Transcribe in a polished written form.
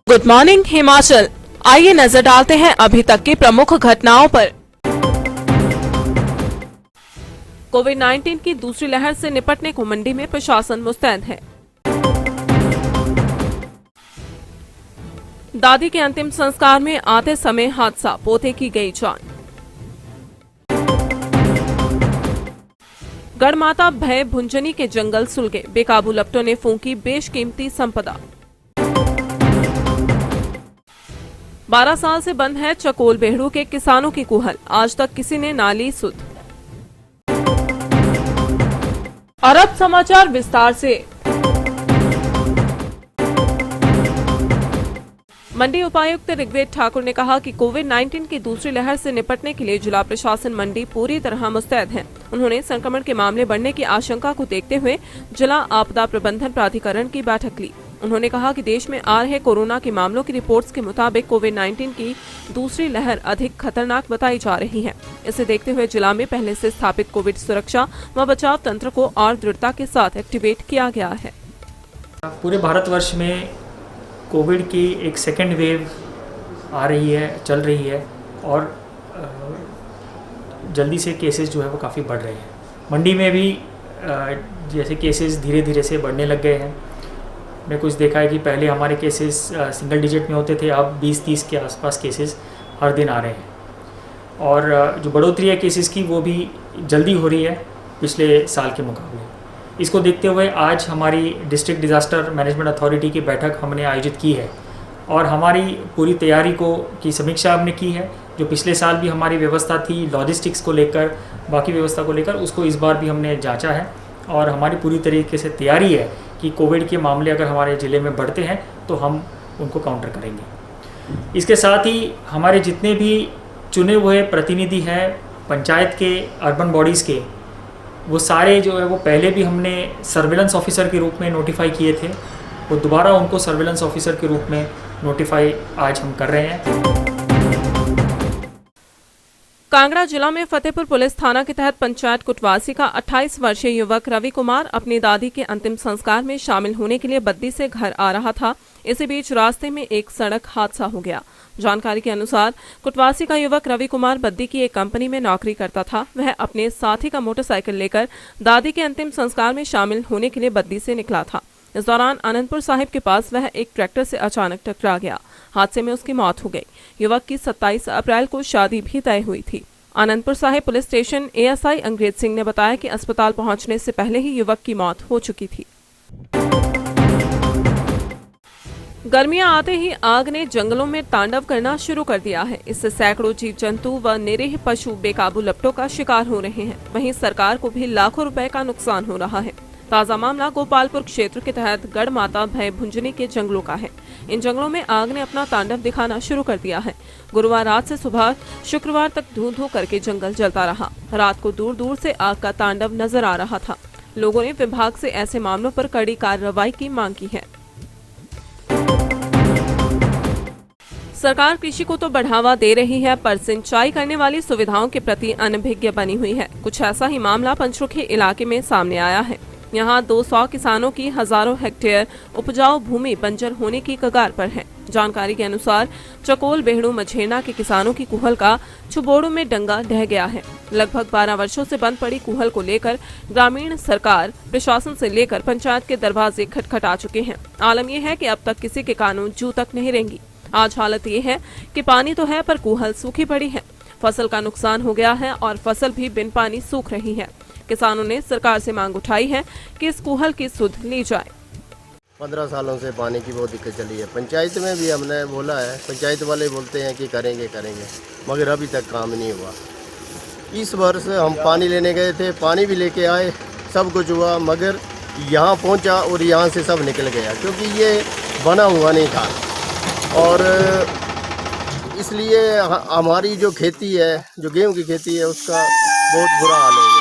Good morning Himachal. आइए नजर डालते हैं अभी तक की प्रमुख घटनाओं पर। कोविड-19 की दूसरी लहर से निपटने को मंडी में प्रशासन मुस्तैद है। दादी के अंतिम संस्कार में आते समय हादसा, पोते की गई जान। गढ़माता भय भुंजनी के जंगल सुलगे, बेकाबू लपटों ने फूंकी बेशकीमती संपदा। 12 साल से बंद है चकोल बेहड़ू के किसानों की कुहल, आज तक किसी ने ना ली सुध। और अब समाचार विस्तार से। मंडी उपायुक्त ऋग्वेद ठाकुर ने कहा कि कोविड-19 की दूसरी लहर से निपटने के लिए जिला प्रशासन मंडी पूरी तरह मुस्तैद है। उन्होंने संक्रमण के मामले बढ़ने की आशंका को देखते हुए जिला आपदा प्रबंधन प्राधिकरण की बैठक ली। उन्होंने कहा कि देश में आ रहे कोरोना के मामलों की रिपोर्ट्स के मुताबिक कोविड-19 की दूसरी लहर अधिक खतरनाक बताई जा रही है। इसे देखते हुए जिला में पहले से स्थापित कोविड सुरक्षा व बचाव तंत्र को और दृढ़ता के साथ एक्टिवेट किया गया है। पूरे भारतवर्ष में कोविड की एक सेकेंड वेव आ रही है, चल रही है और जल्दी से केसेस जो है वो काफ़ी बढ़ रहे हैं। मंडी में भी जैसे केसेस धीरे धीरे से बढ़ने लग गए हैं। मैं कुछ देखा है कि पहले हमारे केसेस सिंगल डिजिट में होते थे, अब 20-30 के आसपास केसेस हर दिन आ रहे हैं और जो बढ़ोतरी है केसेस की वो भी जल्दी हो रही है पिछले साल के मुकाबले। इसको देखते हुए आज हमारी डिस्ट्रिक्ट डिज़ास्टर मैनेजमेंट अथॉरिटी की बैठक हमने आयोजित की है और हमारी पूरी तैयारी की समीक्षा हमने की है। जो पिछले साल भी हमारी व्यवस्था थी लॉजिस्टिक्स को लेकर, बाकी व्यवस्था को लेकर, उसको इस बार भी हमने जांचा है और हमारी पूरी तरीके से तैयारी है कि कोविड के मामले अगर हमारे ज़िले में बढ़ते हैं तो हम उनको काउंटर करेंगे। इसके साथ ही हमारे जितने भी चुने हुए प्रतिनिधि हैं पंचायत के, अर्बन बॉडीज़ के, वो सारे जो है वो पहले भी हमने सर्विलेंस ऑफिसर के रूप में नोटिफाई किए थे, वो दोबारा उनको सर्विलेंस ऑफिसर के रूप में नोटिफाई आज हम कर रहे हैं। कांगड़ा जिला में फतेहपुर पुलिस थाना के तहत पंचायत कुटवासी का 28 वर्षीय युवक रवि कुमार अपनी दादी के अंतिम संस्कार में शामिल होने के लिए बद्दी से घर आ रहा था। इसी बीच रास्ते में एक सड़क हादसा हो गया। जानकारी के अनुसार कुटवासी का युवक रवि कुमार बद्दी की एक कंपनी में नौकरी करता था। वह अपने साथी का मोटरसाइकिल लेकर दादी के अंतिम संस्कार में शामिल होने के लिए बद्दी से निकला था। इस दौरान आनंदपुर साहिब के पास वह एक ट्रैक्टर से अचानक टकरा गया। हादसे में उसकी मौत हो गई। युवक की 27 अप्रैल को शादी भी तय हुई थी। Anandpur Sahib police station ASI अंग्रेज सिंह ने बताया कि अस्पताल पहुंचने से पहले ही युवक की मौत हो चुकी थी। गर्मियां आते ही आग ने जंगलों में तांडव करना शुरू कर दिया है। इससे सैकड़ों जीव जंतु व निरीह पशु बेकाबू लपटों का शिकार हो रहे हैं। वहीं सरकार को भी लाखों रुपए का नुकसान हो रहा है। ताजा मामला गोपालपुर क्षेत्र के तहत गढ़माता भय भुंजनी के जंगलों का है। इन जंगलों में आग ने अपना तांडव दिखाना शुरू कर दिया है। गुरुवार रात से सुबह शुक्रवार तक धू-धू करके जंगल जलता रहा। रात को दूर दूर से आग का तांडव नजर आ रहा था। लोगों ने विभाग से ऐसे मामलों पर कड़ी कार्रवाई की मांग की है। सरकार कृषि को तो बढ़ावा दे रही है पर सिंचाई करने वाली सुविधाओं के प्रति अनभिज्ञ बनी हुई है। कुछ ऐसा ही मामला पंचरुखी इलाके में सामने आया है। यहाँ 200 किसानों की हजारों हेक्टेयर उपजाऊ भूमि बंजर होने की कगार पर है। जानकारी के अनुसार चकोल बेहड़ू मझेरना के किसानों की कुहल का छुबोड़ू में डंगा ढह गया है। लगभग 12 वर्षों से बंद पड़ी कुहल को लेकर ग्रामीण सरकार, प्रशासन से लेकर पंचायत के दरवाजे खटखटा चुके हैं। आलम यह है कि अब तक किसी के कानून जू तक नहीं रेंगी। आज हालत ये है कि पानी तो है पर कुहल सूखी पड़ी है। फसल का नुकसान हो गया है और फसल भी बिन पानी सूख रही है। किसानों ने सरकार से मांग उठाई है कि इस कुहल की सुध ली जाए। 15 सालों से पानी की बहुत दिक्कत चली है। पंचायत में भी हमने बोला है, पंचायत वाले बोलते हैं कि करेंगे मगर अभी तक काम नहीं हुआ। इस वर्ष हम पानी लेने गए थे, पानी भी लेके आए, सब कुछ हुआ मगर यहाँ पहुँचा और यहाँ से सब निकल गया क्योंकि ये बना हुआ नहीं था और इसलिए हमारी जो खेती है, जो गेहूँ की खेती है, उसका बहुत बुरा हाल है।